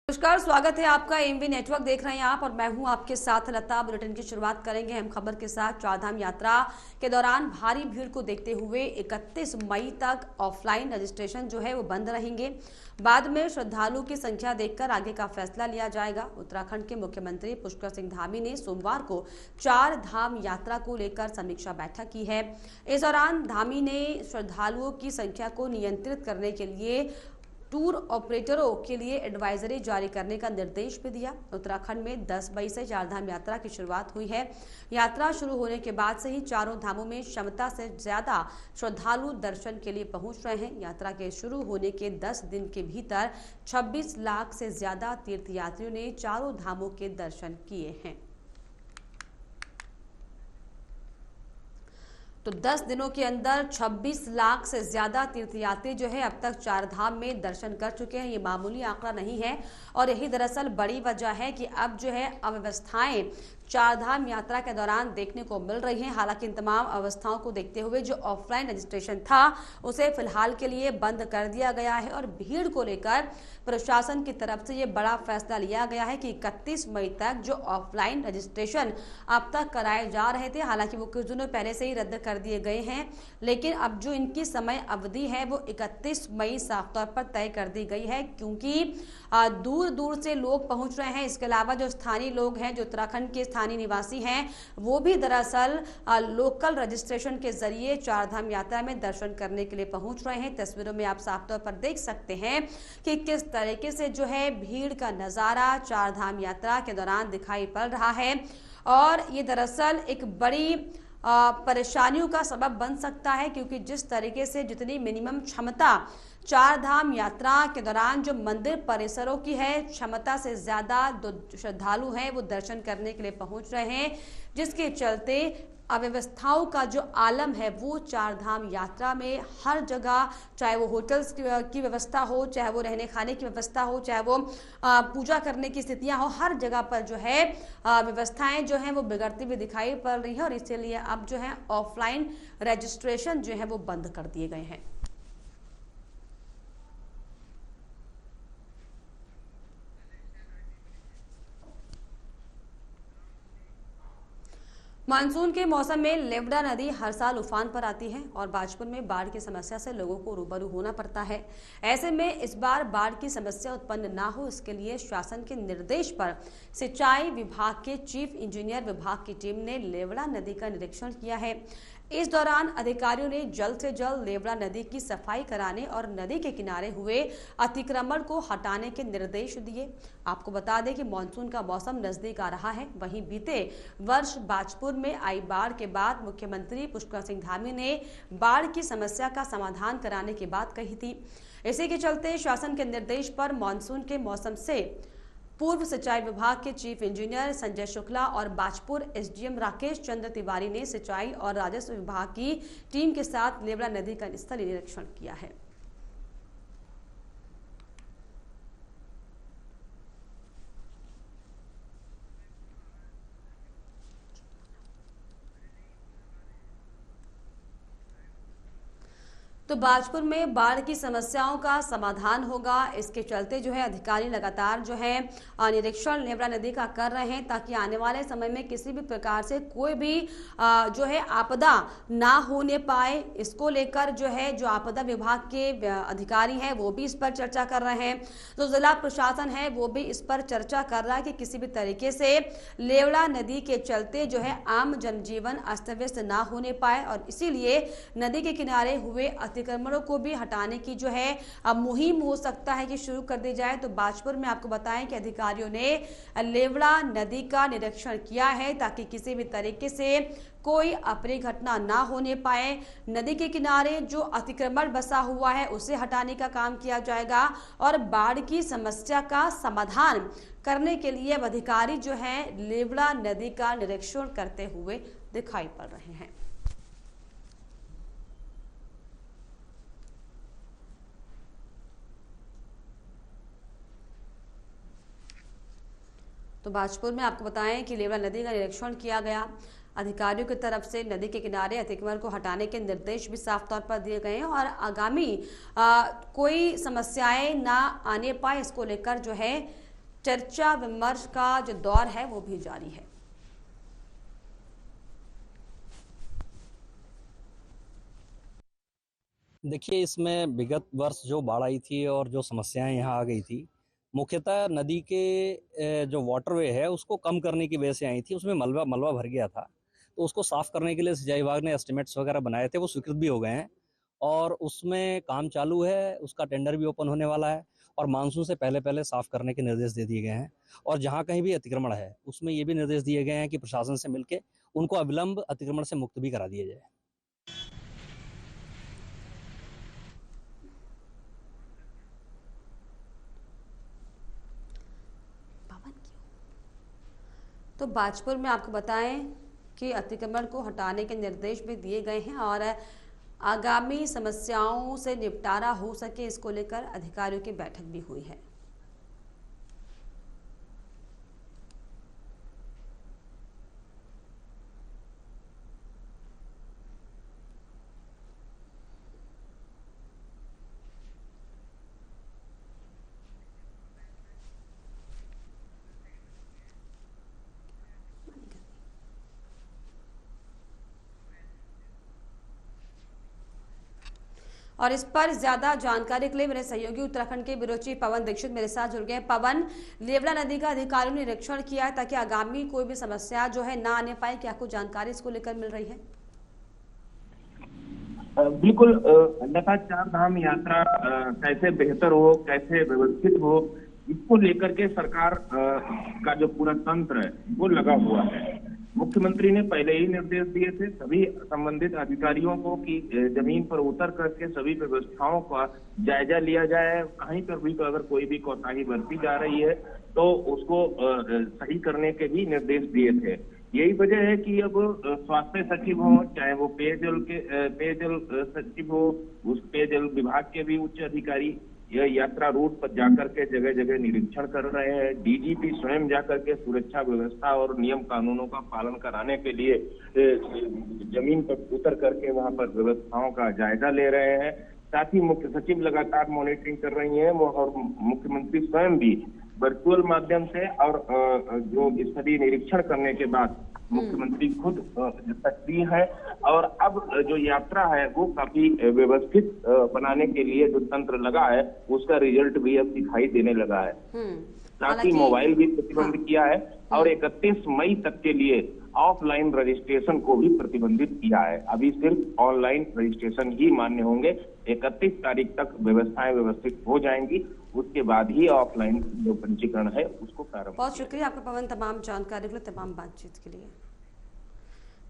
नमस्कार, स्वागत है आपका। एमवी नेटवर्क देख रहे हैं आप और मैं हूं आपके साथ लता। बुलेटिन की शुरुआत करेंगे हम खबर के साथ। चारधाम यात्रा के दौरान भारी भीड़ को देखते हुए 31 मई तक ऑफलाइन रजिस्ट्रेशन जो है वो बंद रहेंगे। बाद में श्रद्धालुओं की संख्या देखकर आगे का फैसला लिया जाएगा। उत्तराखंड के मुख्यमंत्री पुष्कर सिंह धामी ने सोमवार को चार धाम यात्रा को लेकर समीक्षा बैठक की है। इस दौरान धामी ने श्रद्धालुओं की संख्या को नियंत्रित करने के लिए टूर ऑपरेटरों के लिए एडवाइजरी जारी करने का निर्देश भी दिया। उत्तराखंड में 10 मई से चारधाम यात्रा की शुरुआत हुई है। यात्रा शुरू होने के बाद से ही चारों धामों में क्षमता से ज्यादा श्रद्धालु दर्शन के लिए पहुंच रहे हैं। यात्रा के शुरू होने के 10 दिन के भीतर 26 लाख से ज्यादा तीर्थयात्रियों ने चारों धामों के दर्शन किए हैं। तो 10 दिनों के अंदर 26 लाख से ज्यादा तीर्थयात्री जो है अब तक चार धाम में दर्शन कर चुके हैं। ये मामूली आंकड़ा नहीं है और यही दरअसल बड़ी वजह है कि अब जो है अव्यवस्थाएं चारधाम यात्रा के दौरान देखने को मिल रही हैं। हालांकि इन तमाम अवस्थाओं को देखते हुए जो ऑफलाइन रजिस्ट्रेशन था उसे फिलहाल के लिए बंद कर दिया गया है और भीड़ को लेकर प्रशासन की तरफ से ये बड़ा फैसला लिया गया है कि 31 मई तक जो ऑफलाइन रजिस्ट्रेशन अब तक कराए जा रहे थे, हालांकि वो कुछ दिनों पहले से ही रद्द कर दिए गए हैं, लेकिन अब जो इनकी समय अवधि है वो 31 मई साफ तौर पर तय कर दी गई है, क्योंकि दूर दूर से लोग पहुंच रहे हैं। इसके अलावा जो स्थानीय लोग हैं, जो उत्तराखंड के स्थानीय निवासी हैं, वो भी दरअसल लोकल रजिस्ट्रेशन के जरिए चारधाम यात्रा में दर्शन करने के लिए पहुंच रहे हैं। तस्वीरों में आप साफ तौर पर देख सकते हैं कि किस तरीके से जो है भीड़ का नजारा चारधाम यात्रा के दौरान दिखाई पड़ रहा है और ये दरअसल एक बड़ी परेशानियों का सबब बन सकता है, क्योंकि जिस तरीके से जितनी मिनिमम क्षमता चार धाम यात्रा के दौरान जो मंदिर परिसरों की है, क्षमता से ज्यादा जो श्रद्धालु हैं वो दर्शन करने के लिए पहुंच रहे हैं, जिसके चलते अव्यवस्थाओं का जो आलम है वो चार धाम यात्रा में हर जगह, चाहे वो होटल्स की व्यवस्था हो, चाहे वो रहने खाने की व्यवस्था हो, चाहे वो पूजा करने की स्थितियां हो, हर जगह पर जो है व्यवस्थाएं जो हैं वो बिगड़ती हुई दिखाई पड़ रही है और इसीलिए अब जो है ऑफलाइन रजिस्ट्रेशन जो है वो बंद कर दिए गए हैं। मानसून के मौसम में लेवड़ा नदी हर साल उफान पर आती है और बाजपुर में बाढ़ की समस्या से लोगों को रूबरू होना पड़ता है। ऐसे में इस बार बाढ़ की समस्या उत्पन्न ना हो, इसके लिए शासन के निर्देश पर सिंचाई विभाग के चीफ इंजीनियर विभाग की टीम ने लेवड़ा नदी का निरीक्षण किया है। इस दौरान अधिकारियों ने जल्द से जल्द लेवड़ा नदी की सफाई कराने और नदी के किनारे हुए अतिक्रमण को हटाने के निर्देश दिए। आपको बता दें कि मानसून का मौसम नजदीक आ रहा है। वहीं बीते वर्ष बाजपुर में आई बाढ़ के बाद मुख्यमंत्री पुष्कर सिंह धामी ने बाढ़ की समस्या का समाधान कराने की बात कही थी। इसी के चलते शासन के निर्देश पर मानसून के मौसम से पूर्व सिंचाई विभाग के चीफ इंजीनियर संजय शुक्ला और बाजपुर एसडीएम राकेश चंद्र तिवारी ने सिंचाई और राजस्व विभाग की टीम के साथ लेवड़ा नदी का स्थलीय निरीक्षण किया है। तो बाजपुर में बाढ़ की समस्याओं का समाधान होगा। इसके चलते जो है अधिकारी लगातार जो है निरीक्षण लेवड़ा नदी का कर रहे हैं, ताकि आने वाले समय में किसी भी प्रकार से कोई भी जो है आपदा ना होने पाए। इसको लेकर जो है जो आपदा विभाग के अधिकारी हैं वो भी इस पर चर्चा कर रहे हैं। जो जिला प्रशासन है वो भी इस पर चर्चा कर रहा है कि किसी भी तरीके से लेवड़ा नदी के चलते जो है आम जनजीवन अस्त व्यस्त ना होने पाए और इसीलिए नदी के किनारे हुए अतिक्रमणों को भी हटाने की जो है मुहिम हो सकता है कि शुरू कर दी जाए। तो बाजपुर में आपको बताएं कि अधिकारियों ने लेवड़ा नदी का निरीक्षण किया है ताकि किसी भी तरीके से कोई अप्रिय घटना ना होने पाए। नदी के किनारे जो अतिक्रमण बसा हुआ है उसे हटाने का काम किया जाएगा और बाढ़ की समस्या का समाधान करने के लिए अब अधिकारी जो है लेवड़ा नदी का निरीक्षण करते हुए दिखाई पड़ रहे हैं। तो बाजपुर में आपको बताएं कि लेवड़ा नदी का निरीक्षण किया गया। अधिकारियों की तरफ से नदी के किनारे अतिक्रमण को हटाने के निर्देश भी साफ तौर पर दिए गए हैं और आगामी कोई समस्याएं ना आने पाए इसको लेकर जो है चर्चा विमर्श का जो दौर है वो भी जारी है। देखिए, इसमें विगत वर्ष जो बाढ़ आई थी और जो समस्याएं यहाँ आ गई थी, मुख्यतः नदी के जो वाटरवे है उसको कम करने की वजह से आई थी। उसमें मलबा मलबा भर गया था, तो उसको साफ करने के लिए सिंचाई विभाग ने एस्टिमेट्स वगैरह बनाए थे, वो स्वीकृत भी हो गए हैं और उसमें काम चालू है। उसका टेंडर भी ओपन होने वाला है और मानसून से पहले पहले साफ करने के निर्देश दे दिए गए हैं। और जहाँ कहीं भी अतिक्रमण है उसमें ये भी निर्देश दिए गए हैं कि प्रशासन से मिलकर उनको अविलंब अतिक्रमण से मुक्त भी करा दिया जाए। तो बाजपुर में आपको बताएं कि अतिक्रमण को हटाने के निर्देश भी दिए गए हैं और आगामी समस्याओं से निपटारा हो सके इसको लेकर अधिकारियों की बैठक भी हुई है। और इस पर ज्यादा जानकारी के लिए मेरे सहयोगी उत्तराखंड के ब्यूरो चीफ पवन दीक्षित मेरे साथ जुड़ गए। पवन, लेवला नदी का अधिकारियों ने निरीक्षण किया है ताकि आगामी कोई भी समस्या जो है ना आने पाए, क्या कुछ जानकारी इसको लेकर मिल रही है? बिल्कुल। लता चार धाम यात्रा कैसे बेहतर हो, कैसे व्यवस्थित हो, इसको लेकर के सरकार का जो पूरा तंत्र है वो लगा हुआ है। मुख्यमंत्री ने पहले ही निर्देश दिए थे सभी संबंधित अधिकारियों को कि जमीन पर उतर करके सभी व्यवस्थाओं का जायजा लिया जाए। कहीं पर भी तो अगर कोई भी कोताही बरती जा रही है तो उसको सही करने के भी निर्देश दिए थे। यही वजह है कि अब स्वास्थ्य सचिव हो, चाहे वो पेयजल सचिव हो, उस पेयजल विभाग के भी उच्च अधिकारी यह यात्रा रूट पर जाकर के जगह जगह निरीक्षण कर रहे हैं। डीजीपी स्वयं जाकर के सुरक्षा व्यवस्था और नियम कानूनों का पालन कराने के लिए जमीन पर उतर करके वहां पर व्यवस्थाओं का जायजा ले रहे हैं। साथ ही मुख्य सचिव लगातार मॉनिटरिंग कर रही हैं और मुख्यमंत्री स्वयं भी वर्चुअल माध्यम से और जो स्थलीय निरीक्षण करने के बाद मुख्यमंत्री खुद सक्रिय है। और अब जो यात्रा है वो काफी व्यवस्थित बनाने के लिए जो तंत्र लगा है उसका रिजल्ट भी अब दिखाई देने लगा है। साथ ही मोबाइल भी प्रतिबंधित किया है और 31 मई तक के लिए ऑफलाइन रजिस्ट्रेशन को भी प्रतिबंधित किया है। अभी सिर्फ ऑनलाइन रजिस्ट्रेशन ही मान्य होंगे। 31 तारीख तक व्यवस्थाएं व्यवस्थित हो जाएंगी, उसके बाद ही ऑफलाइन जो पंजीकरण है उसको प्रारंभ। बहुत शुक्रिया आपका पवन, तमाम जानकारी के लिए, तमाम बातचीत के लिए।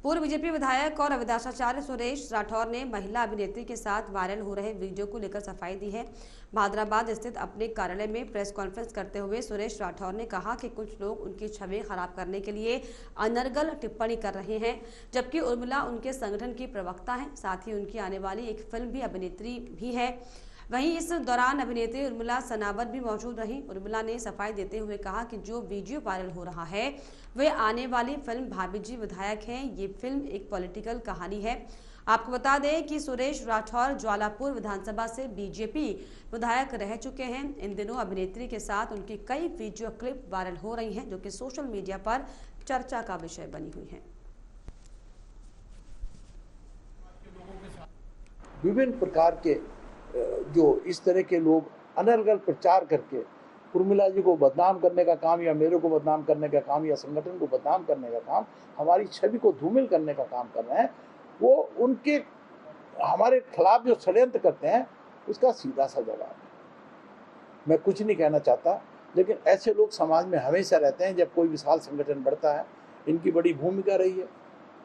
पूर्व बीजेपी विधायक और अविनाशाचार्य सुरेश राठौर ने महिला अभिनेत्री के साथ वायरल हो रहे वीडियो को लेकर सफाई दी है। भादराबाद स्थित अपने कार्यालय में प्रेस कॉन्फ्रेंस करते हुए सुरेश राठौर ने कहा कि कुछ लोग उनकी छवि खराब करने के लिए अनर्गल टिप्पणी कर रहे हैं, जबकि उर्मिला उनके संगठन की प्रवक्ता हैं। साथ ही उनकी आने वाली एक फिल्म भी अभिनेत्री भी है। वहीं इस दौरान अभिनेत्री उर्मिला सनावत भी मौजूद रही। उर्मिला ने सफाई देते हुए कहा कि जो वीडियो वायरल हो रहा है वे आने वाली फिल्म भाभी जी विधायक हैं। ये फिल्म एक पॉलिटिकल कहानी है। आपको बता दें कि सुरेश राठौर ज्वालापुर विधानसभा से बीजेपी विधायक रह चुके हैं। इन दिनों अभिनेत्री के साथ उनकी कई वीडियो क्लिप वायरल हो रही हैं, जो कि सोशल मीडिया पर चर्चा का विषय बनी हुई हैं। विभिन्न प्रकार के जो इस तरह के लोग अनर्गल प्रचार करके उर्मिला जी को बदनाम करने का काम या मेरे को बदनाम करने का काम या संगठन को बदनाम करने का काम, हमारी छवि को धूमिल करने का काम कर रहे हैं, वो उनके हमारे खिलाफ जो षड्यंत्र करते हैं उसका सीधा सा जवाब है। मैं कुछ नहीं कहना चाहता, लेकिन ऐसे लोग समाज में हमेशा रहते हैं। जब कोई विशाल संगठन बढ़ता है, इनकी बड़ी भूमिका रही है।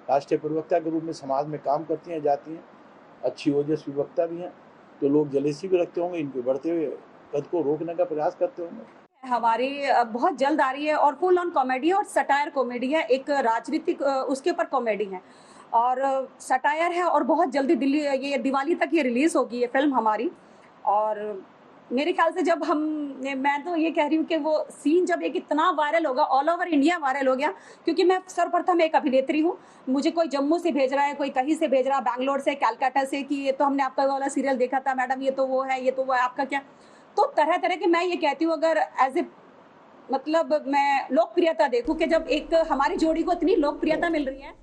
राष्ट्रीय प्रवक्ता के रूप में समाज में काम करती हैं, जाती हैं, अच्छी ओजस्वी वक्ता भी हैं, तो लोग जलेसी भी रखते होंगे, इनके बढ़ते हुए कद को रोकने का प्रयास करते होंगे। हमारी बहुत जल्द आ रही है और फुल ऑन कॉमेडी और सटायर कॉमेडी है, एक राजनीतिक उसके ऊपर कॉमेडी है और सटायर है और बहुत जल्दी ये दिवाली तक ये रिलीज होगी ये फिल्म हमारी। और मेरे ख्याल से जब मैं तो ये कह रही हूँ कि वो सीन जब एक इतना वायरल होगा, ऑल ओवर इंडिया वायरल हो गया, क्योंकि मैं सर्वप्रथम एक अभिनेत्री हूँ। मुझे कोई जम्मू से भेज रहा है, कोई कहीं से भेज रहा है, बैंगलोर से, कलकत्ता से, कि ये तो हमने आपका वाला सीरियल देखा था मैडम, ये तो वो है, ये तो वो है, आपका क्या। तो तरह तरह के, मैं ये कहती हूँ अगर एज ए मतलब मैं लोकप्रियता देखूं कि जब एक हमारी जोड़ी को इतनी लोकप्रियता मिल रही है।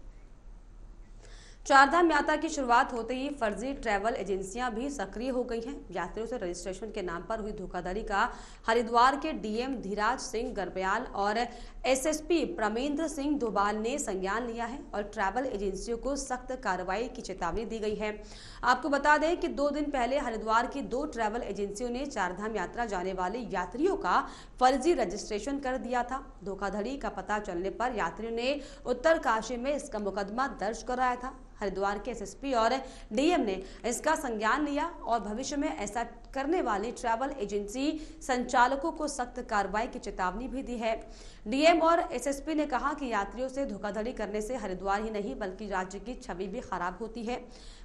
चारधाम यात्रा की शुरुआत होते ही फर्जी ट्रैवल एजेंसियां भी सक्रिय हो गई हैं। यात्रियों से रजिस्ट्रेशन के नाम पर हुई धोखाधड़ी का हरिद्वार के डीएम धीराज सिंह गर्ब्याल और एसएसपी प्रमेंद्र सिंह डोभाल ने संज्ञान लिया है और ट्रैवल एजेंसियों को सख्त कार्रवाई की चेतावनी दी गई है। आपको बता दें कि 2 दिन पहले हरिद्वार की 2 ट्रैवल एजेंसियों ने चारधाम यात्रा जाने वाले यात्रियों का फर्जी रजिस्ट्रेशन कर दिया था। धोखाधड़ी का पता चलने पर यात्रियों ने उत्तरकाशी में इसका मुकदमा दर्ज कराया था। हरिद्वार के एसएसपी और डीएम ने इसका संज्ञान लिया और भविष्य में ऐसा करने वाली ट्रैवल एजेंसी संचालकों को सख्त कार्रवाई की चेतावनी भी दी है। डीएम और एसएसपी ने कहा कि यात्रियों से धोखाधड़ी करने से हरिद्वार ही नहीं बल्कि राज्य की छवि भी खराब होती है।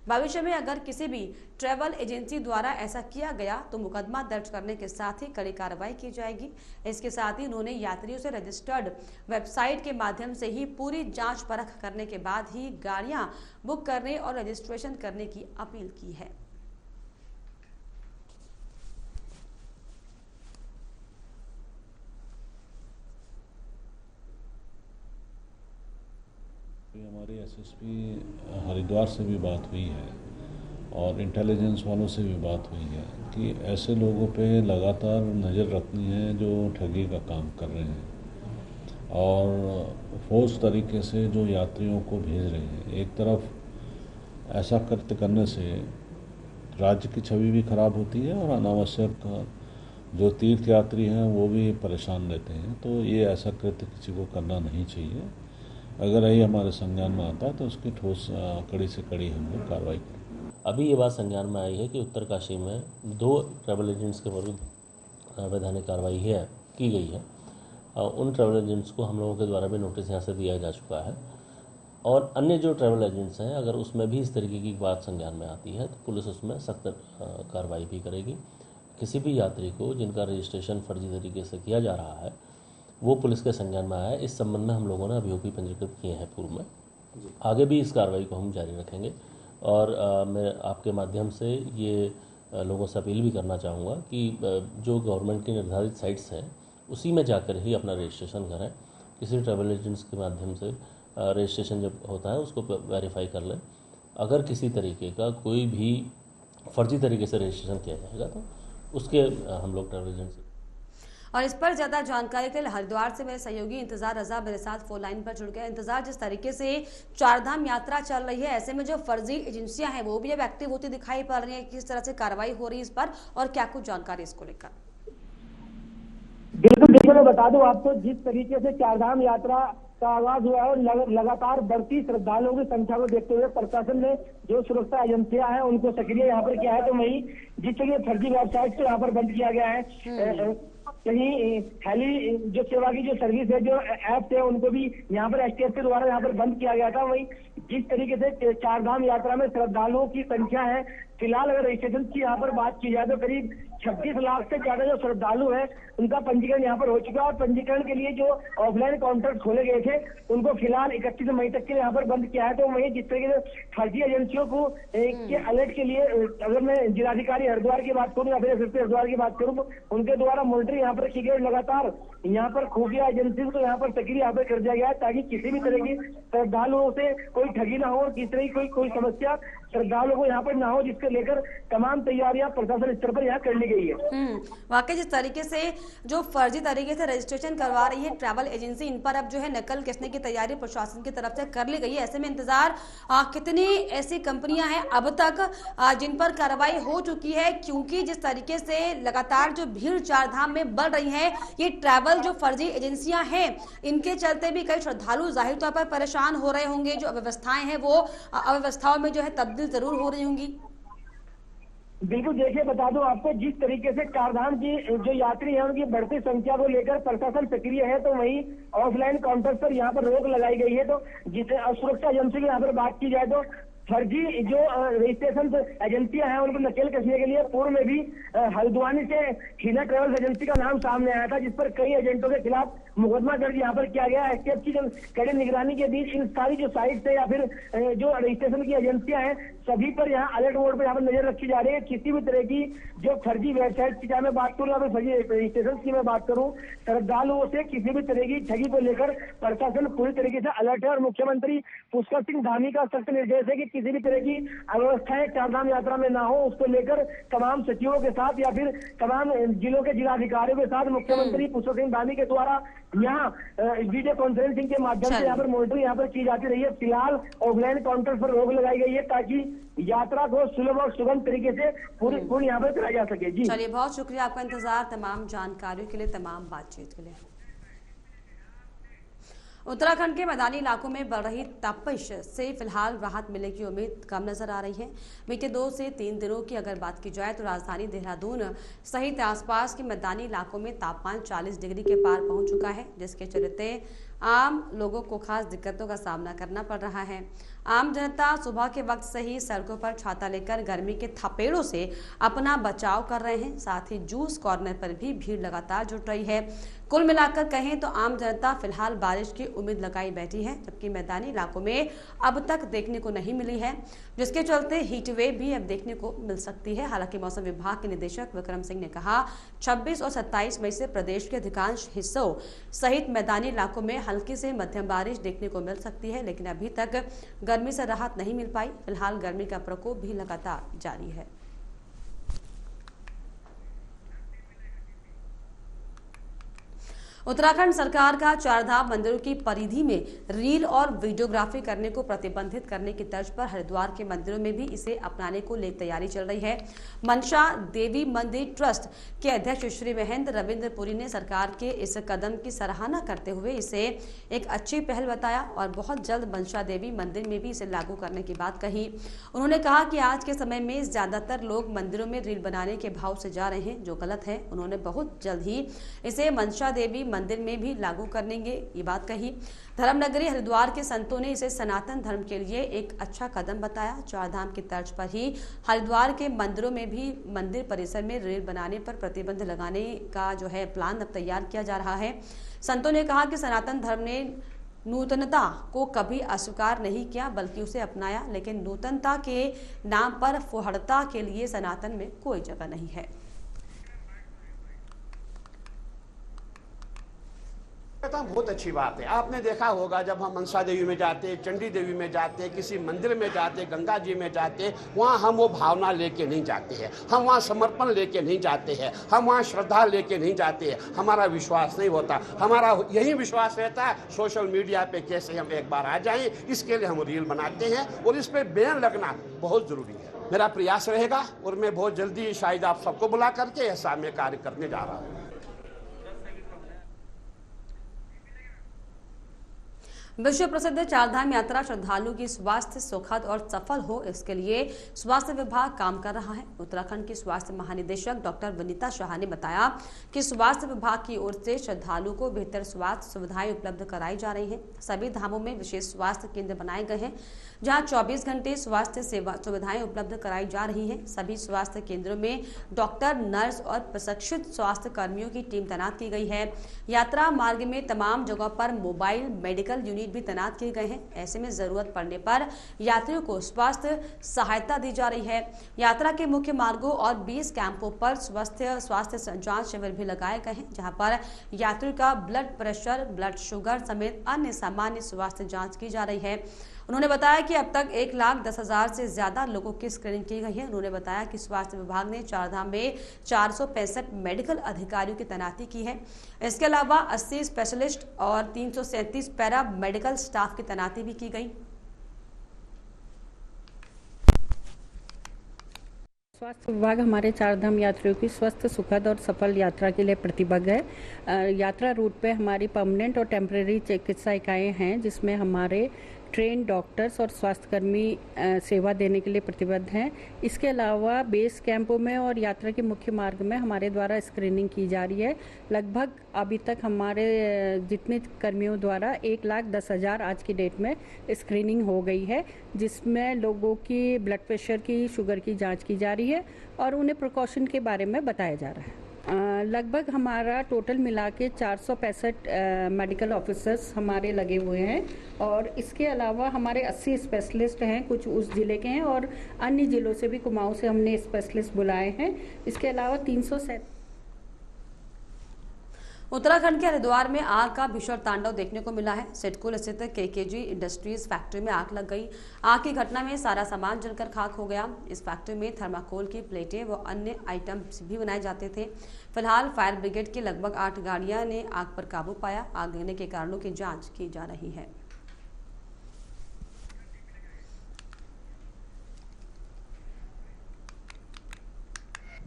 भविष्य में अगर किसी भी ट्रैवल एजेंसी द्वारा ऐसा किया गया तो मुकदमा दर्ज करने के साथ ही कड़ी कार्रवाई की जाएगी। इसके साथ ही उन्होंने यात्रियों से रजिस्टर्ड वेबसाइट के माध्यम से ही पूरी जांच परख करने के बाद ही गाड़ियां बुक करने और रजिस्ट्रेशन करने की अपील की है। हमारी एसएसपी हरिद्वार से भी बात हुई है और इंटेलिजेंस वालों से भी बात हुई है कि ऐसे लोगों पे लगातार नज़र रखनी है जो ठगी का काम कर रहे हैं और फोर्स तरीके से जो यात्रियों को भेज रहे हैं। एक तरफ ऐसा कृत्य करने से राज्य की छवि भी खराब होती है और अनावश्यक जो तीर्थ यात्री हैं वो भी परेशान रहते हैं। तो ये ऐसा कृत्य किसी को करना नहीं चाहिए। अगर यही हमारे संज्ञान में आता है तो उसकी ठोस कड़ी से कड़ी हम लोग कार्रवाई करें। अभी ये बात संज्ञान में आई है कि उत्तरकाशी में 2 ट्रैवल एजेंट्स के विरुद्ध वैधानिक कार्रवाई की गई है। उन ट्रैवल एजेंट्स को हम लोगों के द्वारा भी नोटिस यहाँ से दिया जा चुका है और अन्य जो ट्रैवल एजेंट्स हैं अगर उसमें भी इस तरीके की बात संज्ञान में आती है तो पुलिस उसमें सख्त कार्रवाई भी करेगी। किसी भी यात्री को जिनका रजिस्ट्रेशन फर्जी तरीके से किया जा रहा है वो पुलिस के संज्ञान में आया है। इस संबंध में हम लोगों ने अभियोग भी पंजीकृत किए हैं पूर्व में। आगे भी इस कार्रवाई को हम जारी रखेंगे और मैं आपके माध्यम से ये लोगों से अपील भी करना चाहूँगा कि जो गवर्नमेंट की निर्धारित साइट्स हैं उसी में जाकर ही अपना रजिस्ट्रेशन करें। किसी ट्रैवल एजेंट्स के माध्यम से रजिस्ट्रेशन जब होता है उसको वेरीफाई कर लें। अगर किसी तरीके का कोई भी फर्जी तरीके से रजिस्ट्रेशन किया जाएगा तो उसके हम लोग ट्रैवल एजेंट्स। और इस पर ज्यादा जानकारी के लिए हरिद्वार से मेरे सहयोगी इंतजार रजा मेरे साथ फोन लाइन पर जुड़ गए। इंतजार, जिस तरीके से चारधाम यात्रा चल रही है ऐसे में जो फर्जी एजेंसियां हैं वो भी अब एक्टिव होती दिखाई पड़ रही है, किस तरह से कार्रवाई हो रही है इस पर और क्या कुछ जानकारी इसको लेकर? बिल्कुल देखिए, मैं बता दूं आपको, जिस तरीके से चारधाम यात्रा का आगाज हुआ है और लगातार बढ़ती श्रद्धालुओं की संख्या को देखते हुए प्रशासन ने जो सुरक्षा एजेंसियां हैं उनको सक्रिय यहाँ पर किया है। तो वही जिस तरह फर्जी वेबसाइट को यहाँ पर बंद किया गया है, कहीं हेली जो सेवा की जो सर्विस है, जो ऐप है, उनको भी यहाँ पर एसटीएफ के द्वारा यहाँ पर बंद किया गया था। वही जिस तरीके से चारधाम यात्रा में श्रद्धालुओं की संख्या है, फिलहाल अगर रजिस्ट्रेशन की यहाँ पर बात की जाए तो करीब 26 लाख से ज्यादा जो श्रद्धालु है उनका पंजीकरण यहाँ पर हो चुका है और पंजीकरण के लिए जो ऑफलाइन काउंटर खोले गए थे उनको फिलहाल 31 मई तक के लिए यहाँ पर बंद किया है। तो वहीं जिस तरीके से फर्जी एजेंसियों को के अलर्ट के लिए अगर मैं जिलाधिकारी हरिद्वार की बात करूँ या फिर एसएसपी हरिद्वार की बात करूँ, उनके द्वारा मॉनिटरिंग यहाँ पर की गई। लगातार यहाँ पर खुफिया एजेंसी को यहाँ पर सक्रिय यहाँ पर कर दिया गया है ताकि किसी भी तरह की श्रद्धालुओं से कोई ठगी ना हो और किसी तरह की कोई समस्या श्रद्धालुओं को यहाँ पर ना हो, जिसके लेकर तमाम तैयारियां प्रशासन स्तर पर यहाँ कर ली गई है। वाकई जिस तरीके से जो फर्जी तरीके से रजिस्ट्रेशन करवा रही है ट्रैवल एजेंसी, इन पर अब जो है नकल कसने की तैयारी प्रशासन की तरफ से कर ली गई है। ऐसे में इंतजार कितनी ऐसी कंपनियां हैं अब तक जिन पर कार्रवाई हो चुकी है, क्योंकि जिस तरीके से लगातार जो भीड़ चारधाम में बढ़ रही है, ये ट्रैवल जो फर्जी एजेंसियां हैं इनके चलते भी कई श्रद्धालु जाहिर तौर पर परेशान हो रहे होंगे। जो अव्यवस्थाएं हैं वो अव्यवस्थाओं में जो है तब्दील जरूर हो रही होंगी। बिल्कुल देखिए, बता दूं आपको, जिस तरीके से चारधाम की जो यात्री हैं उनकी बढ़ती संख्या को लेकर प्रशासन सक्रिय है, तो वहीं ऑफलाइन काउंटर पर यहाँ पर रोक लगाई गई है। तो जिसे सुरक्षा एजेंसी की यहाँ पर बात की जाए तो फर्जी जो रजिस्ट्रेशन एजेंसियां हैं उन पर नकेल कसने के लिए पूर्व में भी हल्द्वानी से हीना ट्रेवल्स एजेंसी का नाम सामने आया था, जिस पर कई एजेंटों के खिलाफ मुकदमा दर्ज यहाँ पर किया गया। एसटीएफ की कड़ी निगरानी के बीच इन सारी जो साइट है या फिर जो रजिस्ट्रेशन की एजेंसियां हैं सभी पर यहाँ अलर्ट मोड पर यहाँ पर नजर रखी जा रही है। किसी भी तरह की जो फर्जी वेबसाइट की चाहे मैं बात करूँ या फिर फर्जी रजिस्ट्रेशन की मैं बात करूँ, श्रद्धालुओं से किसी भी तरह की ठगी को लेकर प्रशासन पूरी तरीके से अलर्ट है। और मुख्यमंत्री पुष्कर सिंह धामी का सख्त निर्देश है कि किसी भी तरह की अव्यवस्थाएं चारधाम यात्रा में ना हो, उसको लेकर तमाम सचिवों के साथ या फिर तमाम जिलों के जिलाधिकारियों के साथ मुख्यमंत्री पुष्कर सिंह धामी के द्वारा यहाँ वीडियो कॉन्फ्रेंसिंग के माध्यम से यहाँ पर मॉनिटरिंग यहाँ पर की जाती रही है। फिलहाल ऑफलाइन काउंटर पर रोक लगाई गई है ताकि यात्रा को सुलभ और सुगम तरीके से पूरी यहाँ पर कराई जा सके। जी चलिए, बहुत शुक्रिया आपका इंतजार तमाम जानकारियों के लिए, तमाम बातचीत के लिए। उत्तराखंड के मैदानी इलाकों में बढ़ रही तपिश से फिलहाल राहत मिलने की उम्मीद कम नजर आ रही है। बीते 2 से 3 दिनों की अगर बात की जाए तो राजधानी देहरादून सहित आसपास के मैदानी इलाकों में तापमान 40 डिग्री के पार पहुंच चुका है, जिसके चलते आम लोगों को खास दिक्कतों का सामना करना पड़ रहा है। आम जनता सुबह के वक्त से ही सड़कों पर छाता लेकर गर्मी के थपेड़ों से अपना बचाव कर रहे हैं। साथ ही जूस कॉर्नर पर भी भीड़ लगातार जुट रही है। कुल मिलाकर कहें तो आम जनता फिलहाल बारिश की उम्मीद लगाई बैठी है, जबकि मैदानी इलाकों में अब तक देखने को नहीं मिली है, जिसके चलते हीट वेव भी अब देखने को मिल सकती है। हालांकि मौसम विभाग के निदेशक विक्रम सिंह ने कहा 26 और 27 मई से प्रदेश के अधिकांश हिस्सों सहित मैदानी इलाकों में हल्की से मध्यम बारिश देखने को मिल सकती है, लेकिन अभी तक गर्मी से राहत नहीं मिल पाई। फिलहाल गर्मी का प्रकोप भी लगातार जारी है। उत्तराखंड सरकार का चारधाम मंदिरों की परिधि में रील और वीडियोग्राफी करने को प्रतिबंधित करने की तर्ज पर हरिद्वार के मंदिरों में भी इसे अपनाने को लेकर तैयारी चल रही है। मनसा देवी मंदिर ट्रस्ट के अध्यक्ष श्री महेंद्र रविंद्र पुरी ने सरकार के इस कदम की सराहना करते हुए इसे एक अच्छी पहल बताया और बहुत जल्द मनसा देवी मंदिर में भी इसे लागू करने की बात कही। उन्होंने कहा कि आज के समय में ज्यादातर लोग मंदिरों में रील बनाने के भाव से जा रहे हैं, जो गलत है। उन्होंने बहुत जल्द ही इसे मनसा देवी मंदिर में भी लागू करेंगे, ये बात कही। धर्मनगरी हरिद्वार के संतों ने इसे सनातन धर्म के लिए एक अच्छा कदम बताया। चारधाम की तर्ज पर ही हरिद्वार के मंदिरों में भी मंदिर परिसर में रील बनाने पर प्रतिबंध लगाने का जो है प्लान अब तैयार किया जा रहा है। संतों ने कहा कि सनातन धर्म ने नूतनता को कभी अस्वीकार नहीं किया बल्कि उसे अपनाया, लेकिन नूतनता के नाम पर फुहड़ता के लिए सनातन में कोई जगह नहीं है। बहुत अच्छी बात है। आपने देखा होगा जब हम मनसा देवी में जाते, चंडी देवी में जाते, किसी मंदिर में जाते, गंगा जी में जाते, वहाँ हम वो भावना लेके नहीं जाते हैं, हम वहाँ समर्पण लेके नहीं जाते हैं, हम वहाँ श्रद्धा लेके नहीं जाते हैं। हमारा विश्वास नहीं होता, हमारा यही विश्वास रहता है सोशल मीडिया पे कैसे हम एक बार आ जाएं, इसके लिए हम रील बनाते हैं और इस पर बैन लगना बहुत जरूरी है। मेरा प्रयास रहेगा और मैं बहुत जल्दी शायद आप सबको बुला करके ऐसा मैं कार्य करने जा रहा हूँ। विश्व प्रसिद्ध चारधाम यात्रा श्रद्धालु की स्वास्थ्य सुखद और सफल हो, इसके लिए स्वास्थ्य विभाग काम कर रहा है। उत्तराखंड की स्वास्थ्य महानिदेशक डॉक्टर विनीता शाह ने बताया कि स्वास्थ्य विभाग की ओर से श्रद्धालु को बेहतर स्वास्थ्य सुविधाएं उपलब्ध कराई जा रही हैं। सभी धामों में विशेष स्वास्थ्य केंद्र बनाए गए हैं, जहां 24 घंटे स्वास्थ्य सेवा सुविधाएं उपलब्ध कराई जा रही हैं। सभी स्वास्थ्य केंद्रों में डॉक्टर, नर्स और प्रशिक्षित स्वास्थ्य कर्मियों की टीम तैनात की गई है। यात्रा मार्ग में तमाम जगहों पर मोबाइल मेडिकल यूनिट भी तैनात किए गए हैं। ऐसे में जरूरत पड़ने पर यात्रियों को स्वास्थ्य सहायता दी जा रही है। यात्रा के मुख्य मार्गों और बेस कैंपों पर स्वास्थ्य जांच शिविर भी लगाए गए हैं, जहां पर यात्रियों का ब्लड प्रेशर, ब्लड शुगर समेत अन्य सामान्य स्वास्थ्य जांच की जा रही है। उन्होंने बताया कि अब तक 1,10,000 से ज्यादा लोगों की स्क्रीनिंग की गई है। उन्होंने बताया कि स्वास्थ्य विभाग ने चारधाम में 465 मेडिकल अधिकारियों की तैनाती की है। इसके अलावा 80 स्पेशलिस्ट और 337 पैरा मेडिकल स्टाफ की तैनाती भी की गई। स्वास्थ्य विभाग हमारे चारधाम यात्रियों की स्वस्थ, सुखद और सफल यात्रा के लिए प्रतिबद्ध है। यात्रा रूट पे हमारी परमानेंट और टेम्परेरी चिकित्सा इकाएँ हैं, जिसमें हमारे ट्रेन डॉक्टर्स और स्वास्थ्यकर्मी सेवा देने के लिए प्रतिबद्ध हैं। इसके अलावा बेस कैंपों में और यात्रा के मुख्य मार्ग में हमारे द्वारा स्क्रीनिंग की जा रही है। लगभग अभी तक हमारे जितने कर्मियों द्वारा 1,10,000 आज की डेट में स्क्रीनिंग हो गई है, जिसमें लोगों की ब्लड प्रेशर की, शुगर की जांच की जा रही है और उन्हें प्रिकॉशन के बारे में बताया जा रहा है। लगभग हमारा टोटल मिला के 465 मेडिकल ऑफिसर्स हमारे लगे हुए हैं और इसके अलावा हमारे 80 स्पेशलिस्ट हैं, कुछ उस ज़िले के हैं और अन्य ज़िलों से भी, कुमाऊं से हमने स्पेशलिस्ट बुलाए हैं। इसके अलावा 307 उत्तराखंड के हरिद्वार में आग का भीषण तांडव देखने को मिला है। सिडकुल स्थित केकेजी इंडस्ट्रीज फैक्ट्री में आग लग गई। आग की घटना में सारा सामान जलकर खाक हो गया। इस फैक्ट्री में थर्माकोल की प्लेटें व अन्य आइटम्स भी बनाए जाते थे। फिलहाल फायर ब्रिगेड की लगभग 8 गाड़ियां ने आग पर काबू पाया। आग लगने के कारणों की जांच की जा रही है।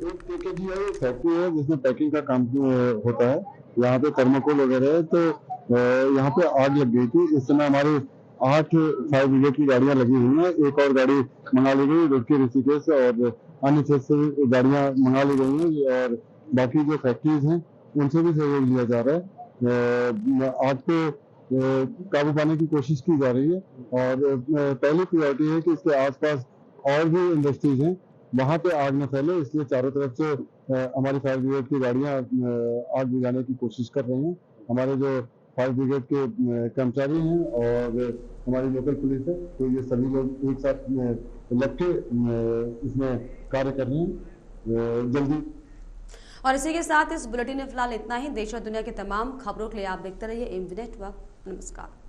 एक केकेजी है, फैक्ट्री है जिसमें पैकिंग का काम होता है। यहाँ पे थर्माकोल वगैरह है, तो यहाँ पे आग लग गई थी। इस समय हमारी 8 फायर ब्रिगेड की गाड़ियां लगी हुई हैं। एक और गाड़ी मंगा ली गई रुड़की, ऋषिकेश और अन्य क्षेत्र से गाड़ियां मंगा ली गई हैं और बाकी जो फैक्ट्रीज हैं उनसे भी सहयोग लिया जा रहा है। आग पे काबू पाने की कोशिश की जा रही है और पहली प्रायोरिटी है कि इसके आसपास और भी इंडस्ट्रीज हैं, वहाँ पे आग न फैले, इसलिए चारों तरफ से हमारी फायर ब्रिगेड की गाड़ियां आग बुझाने की कोशिश कर रही हैं। हमारे जो फायर ब्रिगेड के कर्मचारी हैं और हमारी लोकल पुलिस है, तो ये सभी लोग एक साथ लग के इसमें कार्य कर रहे हैं जल्दी। और इसी के साथ इस बुलेटिन में फिलहाल इतना ही। देश और दुनिया की तमाम खबरों के लिए आप देखते रहिए एमवी नेटवर्क। नमस्कार।